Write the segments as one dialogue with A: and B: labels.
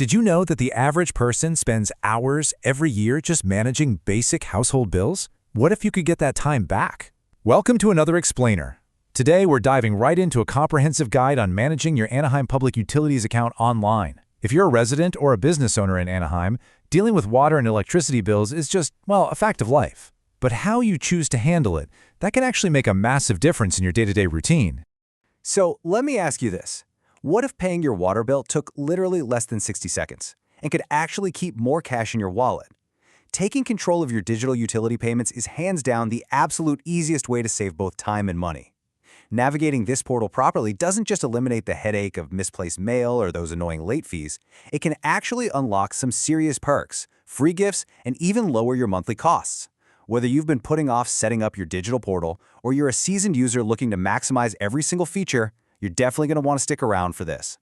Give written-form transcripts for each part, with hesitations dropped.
A: Did you know that the average person spends hours every year just managing basic household bills? What if you could get that time back? Welcome to another Explainer. Today, we're diving right into a comprehensive guide on managing your Anaheim Public Utilities account online. If you're a resident or a business owner in Anaheim, dealing with water and electricity bills is just, well, a fact of life. But how you choose to handle it, that can actually make a massive difference in your day-to-day routine.
B: So let me ask you this. What if paying your water bill took literally less than 60 seconds and could actually keep more cash in your wallet? Taking control of your digital utility payments is hands down the absolute easiest way to save both time and money. Navigating this portal properly doesn't just eliminate the headache of misplaced mail or those annoying late fees, it can actually unlock some serious perks, free gifts, and even lower your monthly costs. Whether you've been putting off setting up your digital portal or you're a seasoned user looking to maximize every single feature, you're definitely going to want to stick around for this.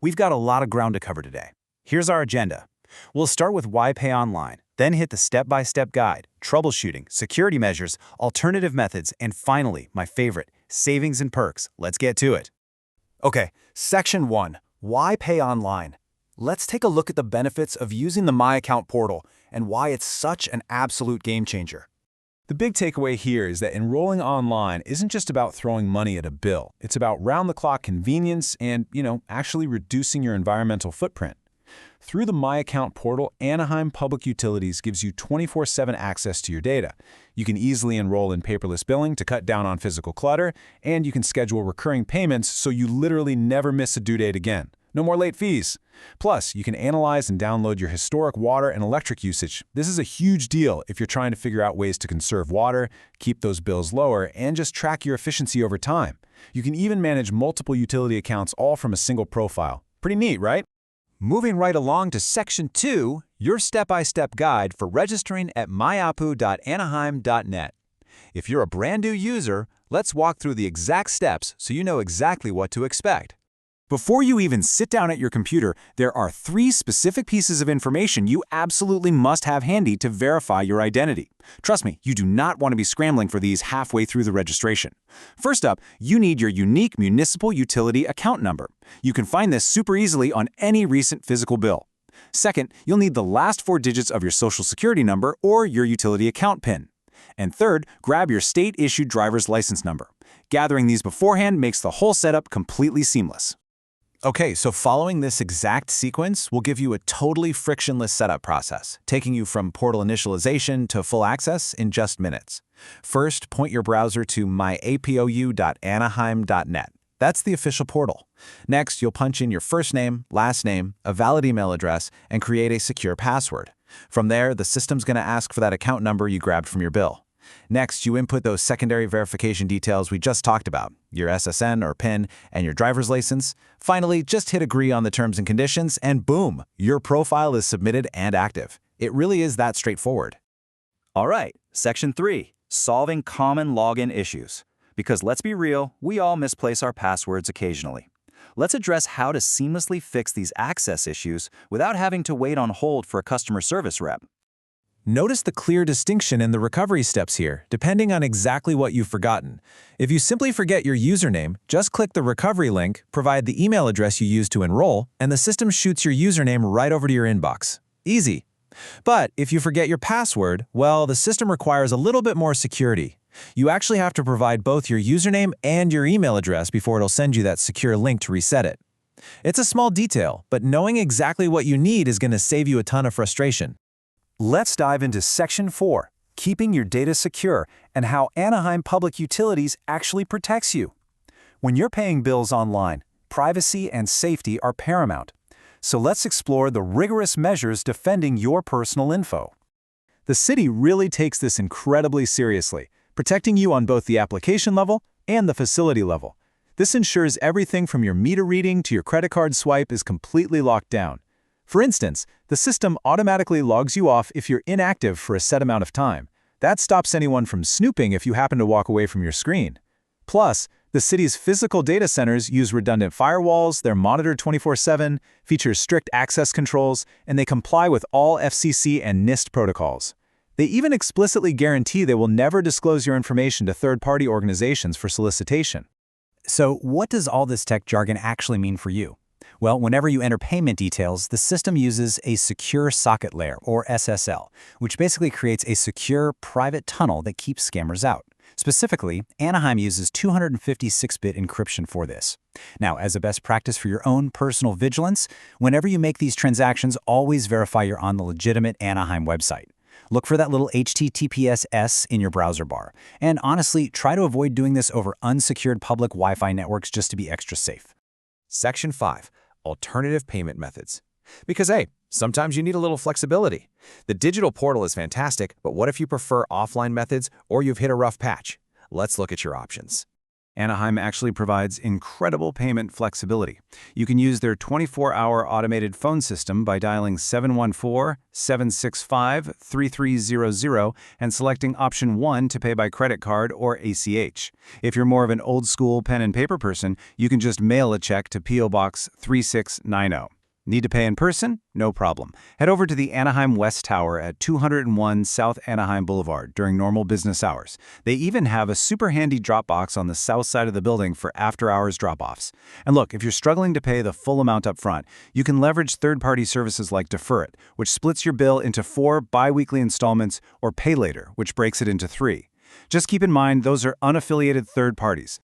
B: We've got a lot of ground to cover today. Here's our agenda. We'll start with why pay online, then hit the step-by-step guide, troubleshooting, security measures, alternative methods, and finally, my favorite, savings and perks. Let's get to it. Okay, Section 1, why pay online? Let's take a look at the benefits of using the My Account portal and why it's such an absolute game changer.
C: The big takeaway here is that enrolling online isn't just about throwing money at a bill. It's about round-the-clock convenience and, actually reducing your environmental footprint. Through the My Account portal, Anaheim Public Utilities gives you 24/7 access to your data. You can easily enroll in paperless billing to cut down on physical clutter, and you can schedule recurring payments so you literally never miss a due date again. No more late fees. Plus, you can analyze and download your historic water and electric usage. This is a huge deal if you're trying to figure out ways to conserve water, keep those bills lower, and just track your efficiency over time. You can even manage multiple utility accounts all from a single profile. Pretty neat, right?
A: Moving right along to Section 2, your step-by-step guide for registering at myapu.anaheim.net. If you're a brand new user, let's walk through the exact steps so you know exactly what to expect.
B: Before you even sit down at your computer, there are 3 specific pieces of information you absolutely must have handy to verify your identity. Trust me, you do not want to be scrambling for these halfway through the registration. First up, you need your unique municipal utility account number. You can find this super easily on any recent physical bill. Second, you'll need the last 4 digits of your Social Security number or your utility account PIN. And third, grab your state-issued driver's license number. Gathering these beforehand makes the whole setup completely seamless. Okay, so following this exact sequence will give you a totally frictionless setup process, taking you from portal initialization to full access in just minutes. First, point your browser to myapou.anaheim.net. That's the official portal. Next, you'll punch in your first name, last name, a valid email address, and create a secure password. From there, the system's going to ask for that account number you grabbed from your bill. Next, you input those secondary verification details we just talked about, your SSN or PIN, and your driver's license. Finally, just hit agree on the terms and conditions, and boom, your profile is submitted and active. It really is that straightforward. All right, Section 3, solving common login issues. Because let's be real, we all misplace our passwords occasionally. Let's address how to seamlessly fix these access issues without having to wait on hold for a customer service rep.
A: Notice the clear distinction in the recovery steps here, depending on exactly what you've forgotten. If you simply forget your username, just click the recovery link, provide the email address you used to enroll, and the system shoots your username right over to your inbox. Easy. But if you forget your password, well, the system requires a little bit more security. You actually have to provide both your username and your email address before it'll send you that secure link to reset it. It's a small detail, but knowing exactly what you need is going to save you a ton of frustration. Let's dive into Section 4, keeping your data secure, and how Anaheim Public Utilities actually protects you. When you're paying bills online, privacy and safety are paramount. So let's explore the rigorous measures defending your personal info. The city really takes this incredibly seriously, protecting you on both the application level and the facility level. This ensures everything from your meter reading to your credit card swipe is completely locked down. For instance, the system automatically logs you off if you're inactive for a set amount of time. That stops anyone from snooping if you happen to walk away from your screen. Plus, the city's physical data centers use redundant firewalls, they're monitored 24/7, feature strict access controls, and they comply with all FCC and NIST protocols. They even explicitly guarantee they will never disclose your information to third-party organizations for solicitation. So what does all this tech jargon actually mean for you?
B: Well, whenever you enter payment details, the system uses a secure socket layer, or SSL, which basically creates a secure private tunnel that keeps scammers out. Specifically, Anaheim uses 256-bit encryption for this. Now, as a best practice for your own personal vigilance, whenever you make these transactions, always verify you're on the legitimate Anaheim website. Look for that little HTTPS in your browser bar. And honestly, try to avoid doing this over unsecured public Wi-Fi networks just to be extra safe.
A: Section 5. Alternative payment methods. Because, hey, sometimes you need a little flexibility. The digital portal is fantastic, but what if you prefer offline methods or you've hit a rough patch? Let's look at your options.
C: Anaheim actually provides incredible payment flexibility. You can use their 24-hour automated phone system by dialing 714-765-3300 and selecting option 1 to pay by credit card or ACH. If you're more of an old-school pen and paper person, you can just mail a check to P.O. Box 3690. Need to pay in person? No problem. Head over to the Anaheim West Tower at 201 South Anaheim Boulevard during normal business hours. They even have a super handy drop box on the south side of the building for after-hours drop-offs. And look, if you're struggling to pay the full amount up front, you can leverage third-party services like Defer It, which splits your bill into 4 bi-weekly installments, or Pay Later, which breaks it into 3. Just keep in mind those are unaffiliated third parties.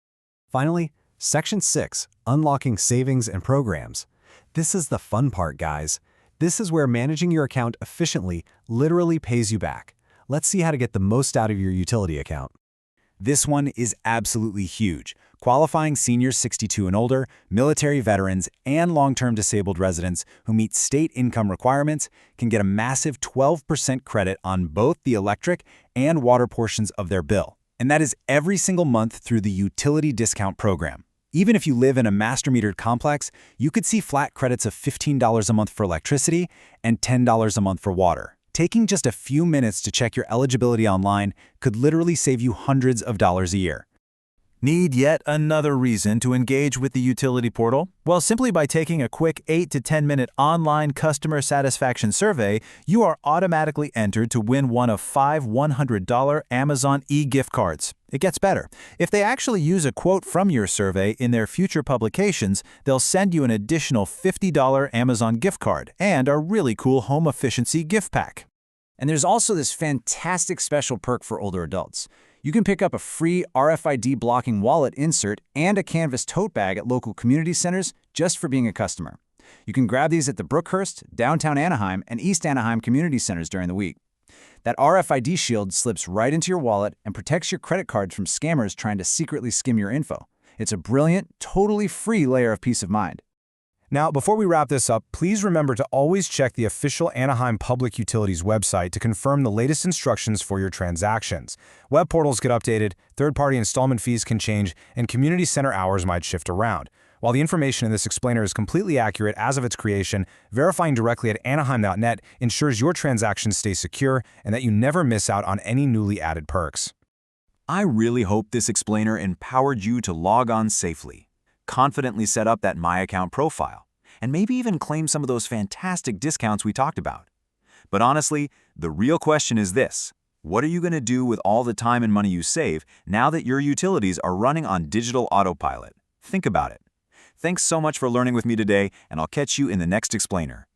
B: Finally, Section 6, Unlocking Savings and Programs. This is the fun part, guys. This is where managing your account efficiently literally pays you back. Let's see how to get the most out of your utility account.
C: This one is absolutely huge. Qualifying seniors 62 and older, military veterans, and long-term disabled residents who meet state income requirements can get a massive 12% credit on both the electric and water portions of their bill. And that is every single month through the Utility Discount Program. Even if you live in a master-metered complex, you could see flat credits of $15 a month for electricity and $10 a month for water. Taking just a few minutes to check your eligibility online could literally save you hundreds of dollars a year.
A: Need yet another reason to engage with the utility portal? Well, simply by taking a quick 8 to 10-minute online customer satisfaction survey, you are automatically entered to win one of 5 $100 Amazon e-gift cards. It gets better. If they actually use a quote from your survey in their future publications, they'll send you an additional $50 Amazon gift card and a really cool home efficiency gift pack.
B: And there's also this fantastic special perk for older adults. You can pick up a free RFID blocking wallet insert and a canvas tote bag at local community centers just for being a customer. You can grab these at the Brookhurst, downtown Anaheim, and East Anaheim community centers during the week. That RFID shield slips right into your wallet and protects your credit cards from scammers trying to secretly skim your info. It's a brilliant, totally free layer of peace of mind.
C: Now, before we wrap this up, please remember to always check the official Anaheim Public Utilities website to confirm the latest instructions for your transactions. Web portals get updated, third-party installment fees can change, and community center hours might shift around. While the information in this explainer is completely accurate as of its creation, verifying directly at anaheim.net ensures your transactions stay secure and that you never miss out on any newly added perks.
D: I really hope this explainer empowered you to log on safely, confidently set up that My Account profile, and maybe even claim some of those fantastic discounts we talked about. But honestly, the real question is this: what are you going to do with all the time and money you save now that your utilities are running on digital autopilot? Think about it. Thanks so much for learning with me today, and I'll catch you in the next explainer.